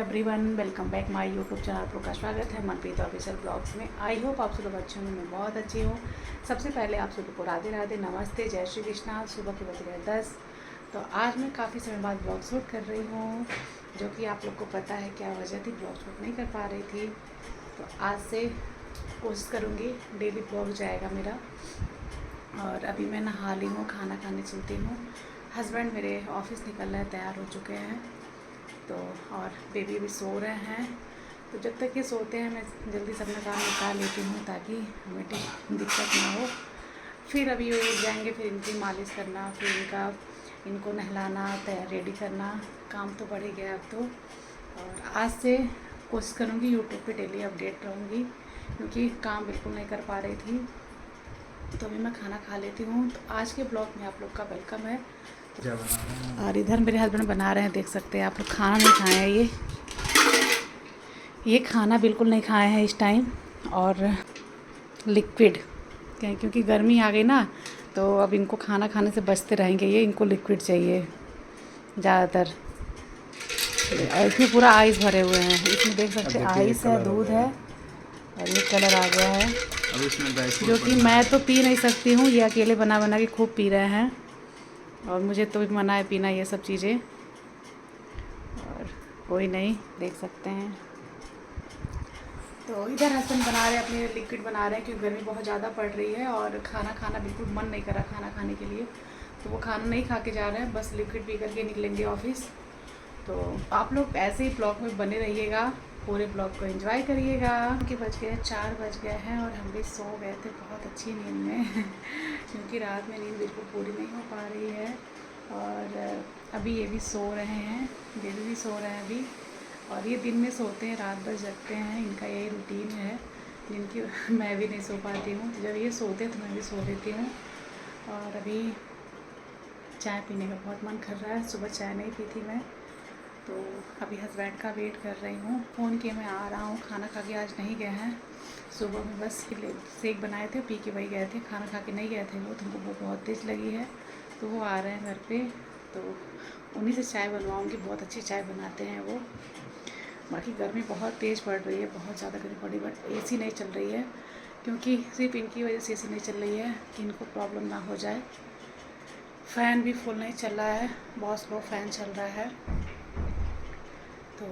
Everyone, welcome back my YouTube channel. आपका स्वागत है मनप्रीत ऑफिशियल ब्लॉग्स में। आई होप आप सब लोग अच्छे होंगे, मैं बहुत अच्छी हूँ। सबसे पहले आप सभी को राधे राधे, नमस्ते, जय श्री कृष्णा। सुबह के बज गए 10। तो आज मैं काफ़ी समय बाद ब्लॉग शूट कर रही हूँ, जो कि आप लोग को पता है क्या वजह थी, ब्लॉग शूट नहीं कर पा रही थी। तो आज से कोशिश करूँगी, डेली ब्लॉग जाएगा मेरा। और अभी मैं नहा ली हूँ, खाना खाने चलती हूँ। हस्बैंड मेरे ऑफिस निकल रहे हैं, तैयार हो चुके हैं। तो और बेबी भी सो रहे हैं। तो जब तक ये सोते हैं मैं जल्दी से अपना काम निकाल लेती हूँ, ताकि हमें दिक्कत ना हो। फिर अभी वो उठ जाएंगे, फिर इनकी मालिश करना, फिर इनको नहलाना, तैयार रेडी करना, काम तो बढ़ ही गया अब तो। और आज से कोशिश करूँगी यूट्यूब पे डेली अपडेट रहूँगी, क्योंकि काम बिल्कुल नहीं कर पा रही थी। तो अभी मैं खाना खा लेती हूँ। तो आज के ब्लॉग में आप लोग का वेलकम है। क्या बना रहे हैं? और इधर मेरे हस्बैंड बना रहे हैं, देख सकते हैं आप लोग। खाना नहीं खाए हैं ये खाना बिल्कुल नहीं खाए हैं इस टाइम। और लिक्विड क्योंकि गर्मी आ गई ना, तो अब इनको खाना खाने से बचते रहेंगे। ये इनको लिक्विड चाहिए ज़्यादातर। और इसमें पूरा आइस भरे हुए हैं, इसमें देख अब सकते हैं देखिए ये आइस है, कलर हो दूध गया है, है। और ये कलर आ गया है। अब इसमें ड्राई जो फ्रूट कि बनना मैं है। तो पी नहीं सकती हूँ, ये अकेले बना बना के खूब पी रहे हैं, और मुझे तो मना है पीना ये सब चीज़ें। और कोई नहीं, देख सकते हैं। तो इधर हस्बैंड बना रहे हैं, अपने लिक्विड बना रहे हैं, क्योंकि गर्मी बहुत ज़्यादा पड़ रही है और खाना खाना बिल्कुल मन नहीं कर रहा खाना खाने के लिए। तो वो खाना नहीं खा के जा रहे हैं, बस लिक्विड पी करके निकलेंगे ऑफिस। तो आप लोग ऐसे ही ब्लॉग में बने रहिएगा, पूरे ब्लॉग को एंजॉय करिएगा। के बज गए 4 बज गए हैं, और हम भी सो गए थे बहुत अच्छी नींद में क्योंकि रात में नींद बिल्कुल पूरी नहीं हो पा रही है। और अभी ये भी सो रहे हैं, बेबी भी सो रहे हैं अभी। और ये दिन में सोते हैं, रात भर जगते हैं, इनका यही रूटीन है जिनकी मैं भी नहीं सो पाती हूँ। तो जब ये सोते हैं तो मैं भी सो लेती हूँ। और अभी चाय पीने का बहुत मन कर रहा है, सुबह चाय नहीं पी थी मैं। तो अभी हस्बैंड का वेट कर रही हूँ, फ़ोन किए मैं आ रहा हूँ। खाना खा के आज नहीं गए हैं, सुबह में बस शेक बनाए थे, पी के वही गए थे, खाना खा के नहीं गए थे वो। तो उनको भूख बहुत तेज़ लगी है, तो वो आ रहे हैं घर पे। तो उन्हीं से चाय बनवाऊँगी, बहुत अच्छी चाय बनाते हैं वो। बाकी गर्मी बहुत तेज़ पड़ रही है, बहुत ज़्यादा गर्मी पड़ी, बट एसी नहीं चल रही है, क्योंकि सिर्फ इनकी वजह से एसी नहीं चल रही है कि इनको प्रॉब्लम ना हो जाए। फ़ैन भी फुल नहीं चल रहा है, बहुत स्लो फ़ैन चल रहा है। तो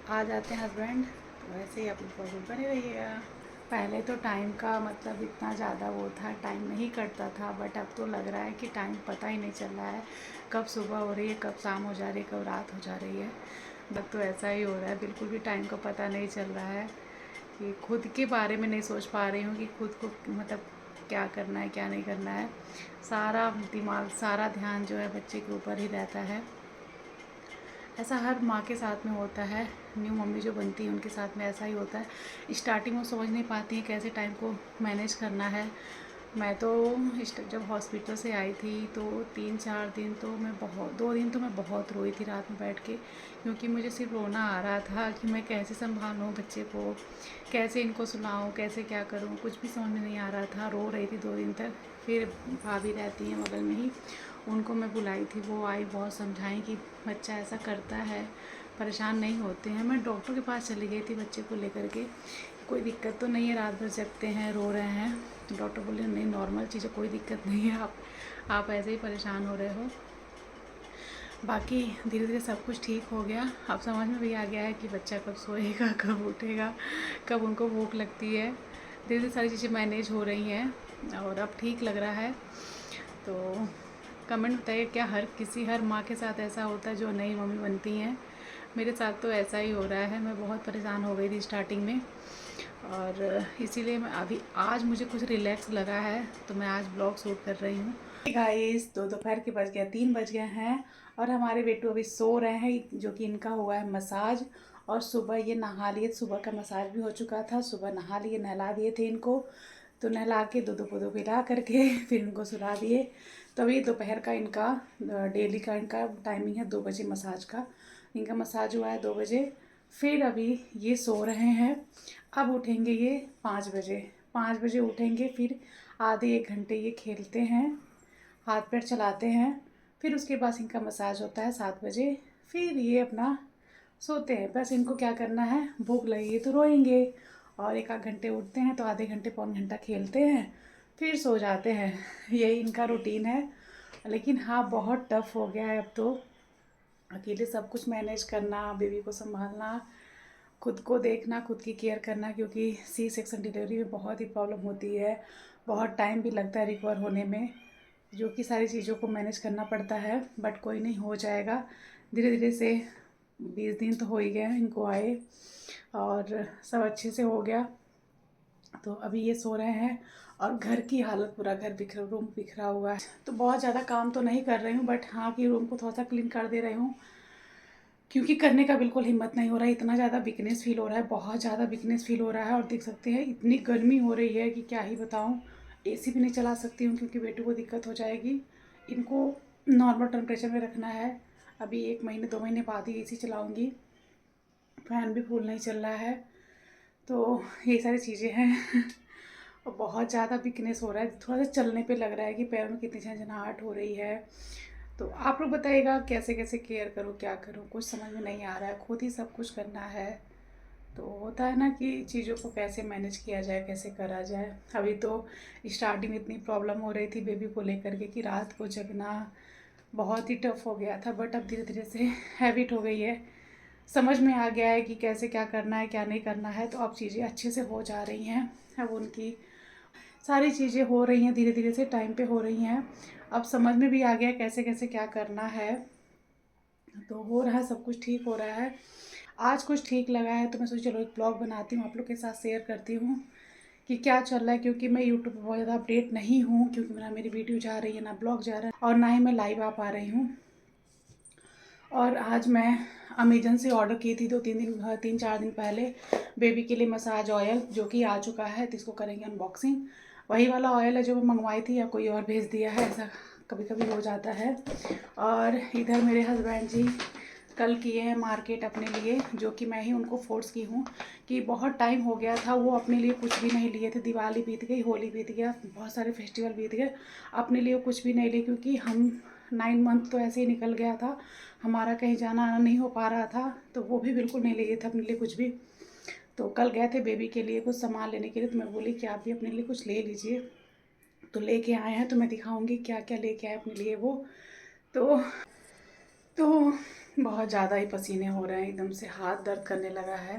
आ जाते हैं हस्बैंड, तो वैसे ही आप लोग बने रहिएगा। पहले तो टाइम का मतलब इतना ज़्यादा वो था, टाइम नहीं कटता था, बट अब तो लग रहा है कि टाइम पता ही नहीं चल रहा है, कब सुबह हो रही है, कब शाम हो जा रही है, कब रात हो जा रही है। बट तो ऐसा ही हो रहा है, बिल्कुल भी टाइम का पता नहीं चल रहा है। कि खुद के बारे में नहीं सोच पा रही हूँ कि खुद को मतलब क्या करना है, क्या नहीं करना है। सारा दिमाग, सारा ध्यान जो है बच्चे के ऊपर ही रहता है। ऐसा हर माँ के साथ में होता है, न्यू मम्मी जो बनती है उनके साथ में ऐसा ही होता है। स्टार्टिंग में समझ नहीं पाती हैं कैसे टाइम को मैनेज करना है। मैं तो जब हॉस्पिटल से आई थी तो 3-4 दिन तो मैं बहुत, 2 दिन तो मैं बहुत रोई थी रात में बैठ के, क्योंकि मुझे सिर्फ रोना आ रहा था कि मैं कैसे संभालूँ बच्चे को, कैसे इनको सुलाऊँ, कैसे क्या करूँ, कुछ भी समझ में नहीं आ रहा था। रो रही थी 2 दिन तक। फिर भाभी रहती हैं बगल में ही, उनको मैं बुलाई थी, वो आई, बहुत समझाई कि बच्चा ऐसा करता है, परेशान नहीं होते हैं। मैं डॉक्टर के पास चली गई थी बच्चे को लेकर के, कोई दिक्कत तो नहीं है, रात भर जगते हैं, रो रहे हैं। तो डॉक्टर बोले नहीं, नॉर्मल चीज़ है, कोई दिक्कत नहीं है, आप ऐसे ही परेशान हो रहे हो। बाकी धीरे धीरे सब कुछ ठीक हो गया। अब समझ में भी आ गया है कि बच्चा कब सोएगा, कब उठेगा, कब उनको भूख लगती है। धीरे धीरे सारी चीज़ें मैनेज हो रही हैं और अब ठीक लग रहा है। तो कमेंट बताइए, क्या हर माँ के साथ ऐसा होता है जो नई मम्मी बनती हैं? मेरे साथ तो ऐसा ही हो रहा है। मैं बहुत परेशान हो गई थी स्टार्टिंग में, और इसीलिए मैं अभी आज मुझे कुछ रिलैक्स लगा है, तो मैं आज ब्लॉग शूट कर रही हूँ। गाइस, दोपहर के बज गया, 3 बज गए हैं, और हमारे बेटू अभी सो रहे हैं, जो कि इनका हुआ है मसाज। और सुबह ये नहा लिए, सुबह का मसाज भी हो चुका था, सुबह नहा लिए, नहला दिए थे इनको। तो नहला के दूध पोधो पिला करके फिर इनको सुला दिए। तो अभी दोपहर का इनका डेली का इनका टाइमिंग है 2 बजे मसाज का। इनका मसाज हुआ है 2 बजे। फिर अभी ये सो रहे हैं, अब उठेंगे ये 5 बजे। 5 बजे उठेंगे, फिर आधे 1 घंटे ये खेलते हैं, हाथ पैर चलाते हैं। फिर उसके बाद इनका मसाज होता है 7 बजे। फिर ये अपना सोते हैं। बस इनको क्या करना है, भूख लगेगी तो रोएंगे, और 1 आध घंटे उठते हैं तो आधे घंटे पौन घंटा खेलते हैं, फिर सो जाते हैं। यही इनका रूटीन है। लेकिन हाँ, बहुत टफ हो गया है अब तो, अकेले सब कुछ मैनेज करना, बेबी को संभालना, खुद को देखना, खुद की केयर करना, क्योंकि सी सेक्शन डिलीवरी में बहुत ही प्रॉब्लम होती है, बहुत टाइम भी लगता है रिकवर होने में, जो कि सारी चीज़ों को मैनेज करना पड़ता है। बट कोई नहीं, हो जाएगा धीरे धीरे से। 20 दिन तो हो ही गए इनको आए, और सब अच्छे से हो गया। तो अभी ये सो रहे हैं, और घर की हालत, पूरा घर बिखरा, रूम बिखरा हुआ है। तो बहुत ज़्यादा काम तो नहीं कर रही हूँ, बट हाँ कि रूम को थोड़ा सा क्लीन कर दे रही हूँ, क्योंकि करने का बिल्कुल हिम्मत नहीं हो रहा है। इतना ज़्यादा वीकनेस फील हो रहा है, बहुत ज़्यादा वीकनेस फील हो रहा है। और देख सकते हैं इतनी गर्मी हो रही है कि क्या ही बताऊँ। एसी भी नहीं चला सकती हूँ, क्योंकि बेटू को दिक्कत हो जाएगी। इनको नॉर्मल टेम्परेचर में रखना है। अभी 1 महीने 2 महीने बाद ही एसी चलाऊँगी। फ़ैन भी फुल नहीं चल रहा है। तो ये सारी चीज़ें हैं। और बहुत ज़्यादा वीकनेस हो रहा है, थोड़ा सा चलने पे लग रहा है कि पैर में कितनी झंझनाहट हो रही है। तो आप लोग बताइएगा कैसे कैसे केयर करूँ, क्या करूँ, कुछ समझ में नहीं आ रहा है। खुद ही सब कुछ करना है, तो होता है ना कि चीज़ों को कैसे मैनेज किया जाए, कैसे करा जाए। अभी तो स्टार्टिंग में इतनी प्रॉब्लम हो रही थी बेबी को लेकर के कि रात को जगना बहुत ही टफ हो गया था, बट अब धीरे धीरे से हैबिट हो गई है, समझ में आ गया है कि कैसे क्या करना है, क्या नहीं करना है। तो अब चीज़ें अच्छे से हो जा रही हैं। अब उनकी सारी चीज़ें हो रही हैं, धीरे धीरे से टाइम पे हो रही हैं। अब समझ में भी आ गया कैसे कैसे क्या करना है। तो हो रहा है, सब कुछ ठीक हो रहा है। आज कुछ ठीक लगा है, तो मैं सोची चलो एक ब्लॉग बनाती हूँ, आप लोग के साथ शेयर करती हूँ कि क्या चल रहा है। क्योंकि मैं यूट्यूब पर बहुत ज़्यादा अपडेट नहीं हूँ, क्योंकि ना मेरी वीडियो जा रही है, ना ब्लॉग जा रहा है, और ना ही मैं लाइव आ पा रही हूँ। और आज मैं अमेजन से ऑर्डर की थी 3-4 दिन पहले बेबी के लिए मसाज ऑयल, जो कि आ चुका है। तो इसको करेंगे अनबॉक्सिंग। वही वाला ऑयल है जो मैं मंगवाई थी, या कोई और भेज दिया है, ऐसा कभी कभी हो जाता है। और इधर मेरे हस्बैंड जी कल किए हैं मार्केट अपने लिए, जो कि मैं ही उनको फोर्स की हूँ कि बहुत टाइम हो गया था, वो अपने लिए कुछ भी नहीं लिए थे। दिवाली बीत गई, होली बीत गया, बहुत सारे फेस्टिवल बीत गए, अपने लिए कुछ भी नहीं लिए, क्योंकि हम 9 मंथ तो ऐसे ही निकल गया था, हमारा कहीं जाना आना नहीं हो पा रहा था। तो वो भी बिल्कुल नहीं लिए थे अपने लिए कुछ भी। तो कल गए थे बेबी के लिए कुछ सामान लेने के लिए, तो मैं बोली कि आप भी अपने लिए कुछ ले लीजिए। तो लेके आए हैं, तो मैं दिखाऊंगी क्या क्या लेके आए अपने लिए वो। तो बहुत ज़्यादा ही पसीने हो रहे हैं, एकदम से हाथ दर्द करने लगा है,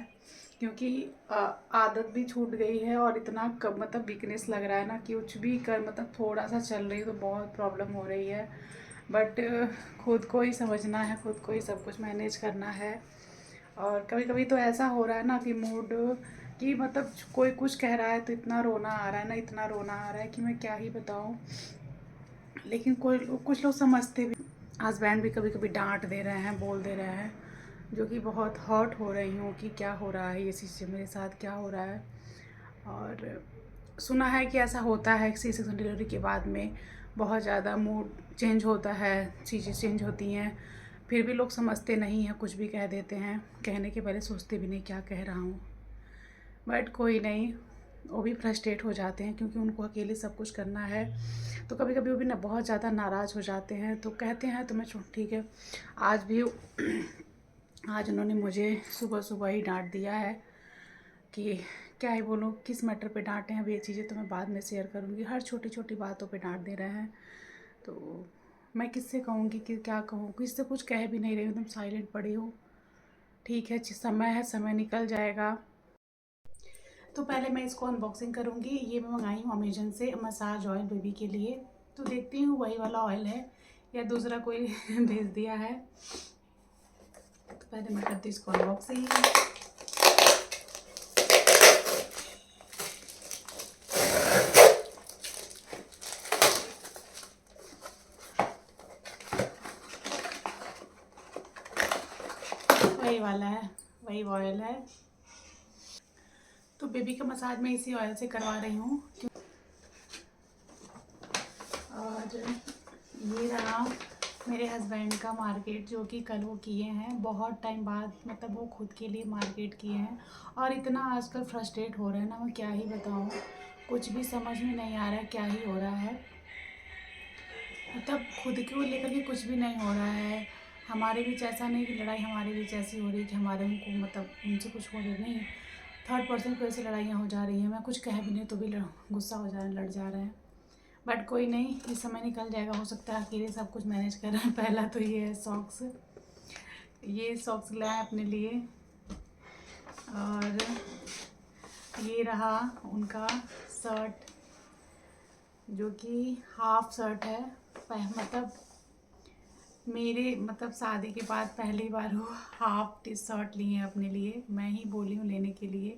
क्योंकि आदत भी छूट गई है। और इतना मतलब वीकनेस लग रहा है ना कि कुछ भी कर, मतलब थोड़ा सा चल रही है तो बहुत प्रॉब्लम हो रही है। बट खुद को ही समझना है, खुद को ही सब कुछ मैनेज करना है। और कभी कभी तो ऐसा हो रहा है ना कि मूड, कि मतलब कोई कुछ कह रहा है तो इतना रोना आ रहा है ना, इतना रोना आ रहा है कि मैं क्या ही बताऊँ। लेकिन कोई कुछ लोग समझते भी। हस्बैंड भी कभी कभी डांट दे रहे हैं, बोल दे रहे हैं, जो कि बहुत हर्ट हो रही हूँ कि क्या हो रहा है, ये चीज़ मेरे साथ क्या हो रहा है। और सुना है कि ऐसा होता है सी सेक्शन डिलीवरी के बाद में बहुत ज़्यादा मूड चेंज होता है, चीज़ें चेंज होती हैं। फिर भी लोग समझते नहीं हैं, कुछ भी कह देते हैं, कहने के पहले सोचते भी नहीं क्या कह रहा हूँ। बट कोई नहीं, वो भी फ्रस्ट्रेट हो जाते हैं, क्योंकि उनको अकेले सब कुछ करना है। तो कभी कभी वो भी ना बहुत ज़्यादा नाराज़ हो जाते हैं, तो कहते हैं तो मैं ठीक है। आज भी आज उन्होंने मुझे सुबह सुबह ही डांट दिया है कि क्या ही बोलूँ, किस मैटर पे डांटे हैं। अब ये चीज़ें तो मैं बाद में शेयर करूँगी। हर छोटी छोटी बातों पे डांट दे रहे हैं, तो मैं किससे कहूँगी कि क्या कहूँ, किससे कुछ कह भी नहीं रही हूँ, एकदम साइलेंट पड़ी हूँ। ठीक है, समय है, समय निकल जाएगा। तो पहले मैं इसको अनबॉक्सिंग करूँगी। ये मैं मंगाई हूँ अमेजन से, मसाज ऑयल बेबी के लिए। तो देखती हूँ वही वाला ऑयल है या दूसरा कोई भेज दिया है। तो पहले मैं करती हूँ इसको अनबॉक्सिंग। वही वाला है, वही ऑयल है। तो बेबी का मसाज मैं इसी ऑयल से करवा रही हूँ। और ये रहा मेरे हस्बैंड का मार्केट, जो कि कल वो किए हैं, बहुत टाइम बाद, मतलब वो खुद के लिए मार्केट किए हैं। और इतना आजकल फ्रस्ट्रेट हो रहा है ना, मैं क्या ही बताऊँ, कुछ भी समझ में नहीं आ रहा है क्या ही हो रहा है। मतलब खुद को लेकर के कुछ भी नहीं हो रहा है। हमारे बीच ऐसा नहीं कि लड़ाई हमारे बीच ऐसी हो रही है कि हमारे उनको मतलब उनसे कुछ हो रही नहीं, थर्ड पर्सन की वजह से लड़ाइयाँ हो जा रही हैं। मैं कुछ कह भी नहीं तो भी गुस्सा हो जा रहे हैं, लड़ जा रहे हैं। बट कोई नहीं, इस समय निकल जाएगा। हो सकता है अकेले सब कुछ मैनेज कर रहे हैं। पहला तो ये है सॉक्स, ये सॉक्स लाए अपने लिए, और ये रहा उनका शर्ट जो कि हाफ शर्ट है। मतलब मेरे मतलब शादी के बाद पहली बार वो हाफ टी शर्ट लिए हैं अपने लिए, मैं ही बोली हूँ लेने के लिए।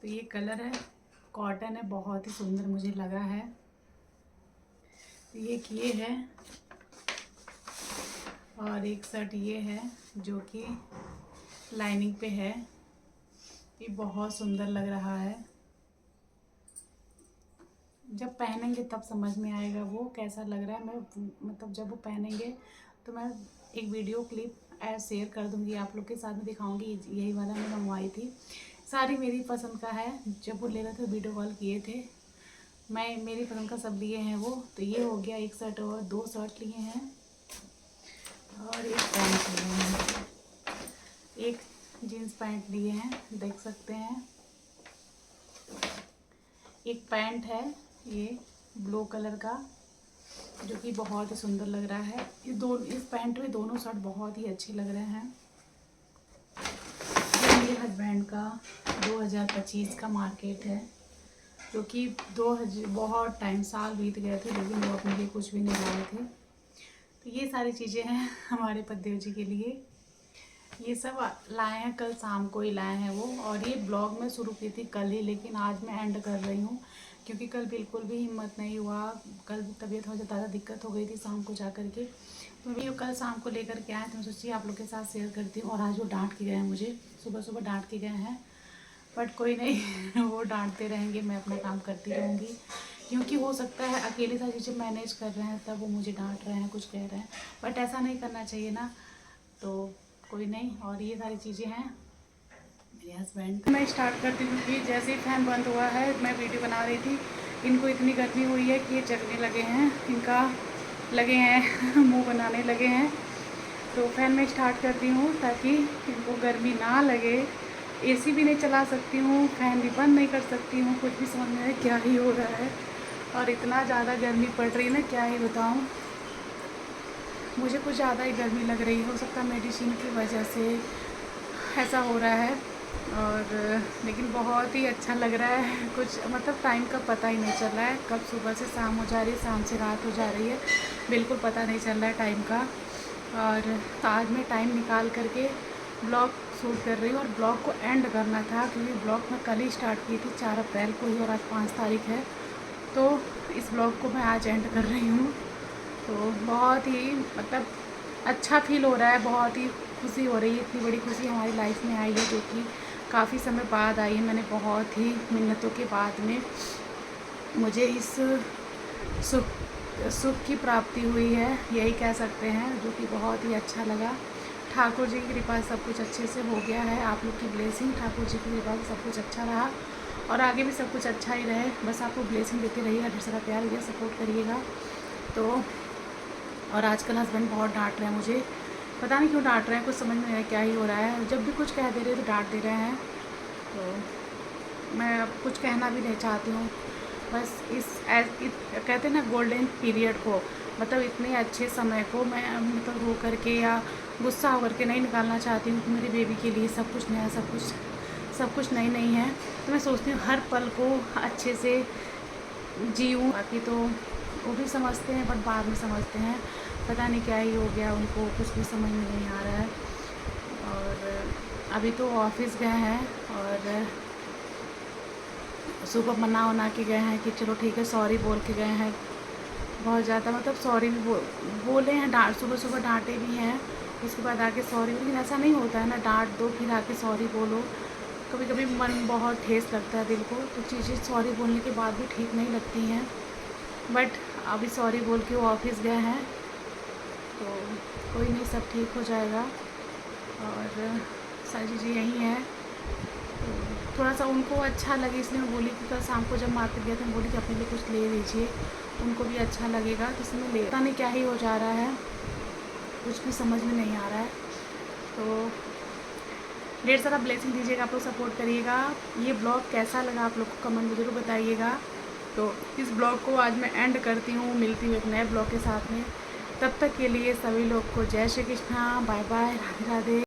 तो ये कलर है, कॉटन है, बहुत ही सुंदर मुझे लगा है। ये है, और एक शर्ट ये है जो कि लाइनिंग पे है। ये बहुत सुंदर लग रहा है, जब पहनेंगे तब समझ में आएगा वो कैसा लग रहा है। मैं मतलब जब वो पहनेंगे तो मैं एक वीडियो क्लिप शेयर कर दूंगी आप लोग के साथ में, दिखाऊंगी। यही वाला मैं मंगवाई थी, सारी मेरी पसंद का है। जब वो ले रहे थे वीडियो कॉल किए थे, मैं मेरी पसंद का सब लिए हैं वो। तो ये हो गया एक शर्ट, और 2 शर्ट लिए हैं और एक पैंट लिए हैं, एक जीन्स पैंट लिए हैं, देख सकते हैं। एक पैंट है ये ब्लू कलर का जो कि बहुत ही सुंदर लग रहा है। इस पैंट में दोनों शर्ट बहुत ही अच्छे लग रहे हैं। ये मेरे हस्बैंड का 2025 का मार्केट है, जो कि 2000 बहुत टाइम साल बीत गए थे लेकिन वो अपने लिए कुछ भी नहीं लाए थे। तो ये सारी चीज़ें हैं हमारे पतिदेव जी के लिए। ये सब लाए हैं, कल शाम को ही लाए हैं वो। और ये ब्लॉग मैं शुरू की थी कल ही, लेकिन आज मैं एंड कर रही हूँ क्योंकि कल बिल्कुल भी हिम्मत नहीं हुआ। कल तबीयत बहुत ज़्यादा दिक्कत हो गई थी शाम को जा कर के। तो ये कल शाम को लेकर के आए तो मैं सोची आप लोग के साथ शेयर करती हूँ। और आज वो डांट के गए हैं मुझे, सुबह सुबह डांट के गए हैं। बट कोई नहीं वो डांटते रहेंगे, मैं अपना काम करती रहूँगी। क्योंकि हो सकता है अकेले सारी चीज़ें मैनेज कर रहे हैं तब वो मुझे डांट रहे हैं, कुछ कह रहे हैं, बट ऐसा नहीं करना चाहिए ना। तो कोई नहीं। और ये सारी चीज़ें हैं मेरे हस्बैंड। मैं स्टार्ट करती हूँ कि जैसे ही फैन बंद हुआ है, मैं वीडियो बना रही थी। इनको इतनी गर्मी हुई है कि ये जगने लगे हैं, इनका लगे हैं मुंह बनाने लगे हैं। तो फैन मैं स्टार्ट करती हूँ ताकि इनको गर्मी ना लगे। एसी भी नहीं चला सकती हूँ, फैन भी बंद नहीं कर सकती हूँ, कुछ भी समझ में आए क्या ही हो रहा है। और इतना ज़्यादा गर्मी पड़ रही है ना, क्या ही बताऊँ। मुझे कुछ ज़्यादा ही गर्मी लग रही है, हो सकता है मेडिसिन की वजह से ऐसा हो रहा है। और लेकिन बहुत ही अच्छा लग रहा है, कुछ मतलब टाइम का पता ही नहीं चल रहा है, कब सुबह से शाम हो जा रही है, शाम से रात हो जा रही है, बिल्कुल पता नहीं चल रहा है टाइम का। और आज मैं टाइम निकाल करके ब्लॉग शूट कर रही हूँ, और ब्लॉग को एंड करना था क्योंकि ब्लॉग मैं कल ही स्टार्ट की थी 4 अप्रैल को ही, और आज 5 तारीख है। तो इस ब्लॉग को मैं आज एंड कर रही हूँ। तो बहुत ही मतलब अच्छा फील हो रहा है, बहुत ही खुशी हो रही है। इतनी बड़ी खुशी हमारी लाइफ में आई है जो कि काफ़ी समय बाद आई है। मैंने बहुत ही मिन्नतों के बाद में मुझे इस सुख की प्राप्ति हुई है, यही कह सकते हैं, जो कि बहुत ही अच्छा लगा। ठाकुर जी की कृपा से सब कुछ अच्छे से हो गया है। आप लोग की ब्लेसिंग, ठाकुर जी की कृपा से सब कुछ अच्छा रहा और आगे भी सब कुछ अच्छा ही रहे। बस आपको ब्लेसिंग देते रहिएगा, ढेर सारा प्यार दीजिए, सपोर्ट करिएगा। तो और आजकल हस्बैंड बहुत डांट रहे हैं मुझे, पता नहीं क्यों डांट रहे हैं, कुछ समझ में नहीं आ रहा क्या ही हो रहा है। जब भी कुछ कह दे रहे तो डांट दे रहे हैं। तो मैं अब कुछ कहना भी नहीं चाहती हूँ। बस कहते हैं ना गोल्डन पीरियड को, मतलब इतने अच्छे समय को मैं मतलब रो करके या गुस्सा होकर के नहीं निकालना चाहती हूँ कि मेरी बेबी के लिए सब कुछ नया, सब कुछ नई है। तो मैं सोचती हूँ हर पल को अच्छे से जीऊँ। बाकी तो वो भी समझते हैं बट बाद में समझते हैं, पता नहीं क्या ही हो गया उनको, कुछ भी समझ में नहीं आ रहा है। और अभी तो ऑफिस गए हैं और सुबह मना उना के गए हैं कि चलो ठीक है, सॉरी बोल के गए हैं। बहुत ज़्यादा मतलब सॉरी भी बोले हैं, सुबह सुबह डांटे भी हैं, उसके बाद आके सॉरी। लेकिन ऐसा नहीं होता है ना, डांट दो फिर आके सॉरी बोलो। कभी कभी मन बहुत ठेस लगता है दिल को, तो चीज़ें सॉरी बोलने के बाद भी ठीक नहीं लगती हैं। बट अभी सॉरी बोल के वो ऑफिस गए हैं, तो कोई नहीं, सब ठीक हो जाएगा। और सारी चीज़ें यही हैं। तो थोड़ा सा उनको अच्छा लगे इसलिए मैं बोली कि कल शाम को जब मार्केट गया था मैं बोली कि अपने लिए कुछ ले लीजिए, उनको भी अच्छा लगेगा। तो इसमें ले, पता नहीं क्या ही हो जा रहा है। कुछ भी समझ में नहीं आ रहा है। तो ढेर सारा ब्लेसिंग दीजिएगा, आप लोग सपोर्ट करिएगा। ये ब्लॉग कैसा लगा आप लोग को कमेंट में ज़रूर बताइएगा। तो इस ब्लॉग को आज मैं एंड करती हूँ, मिलती हूँ एक नए ब्लॉग के साथ में। तब तक के लिए सभी लोग को जय श्री कृष्णा, बाय बाय, राधे राधे।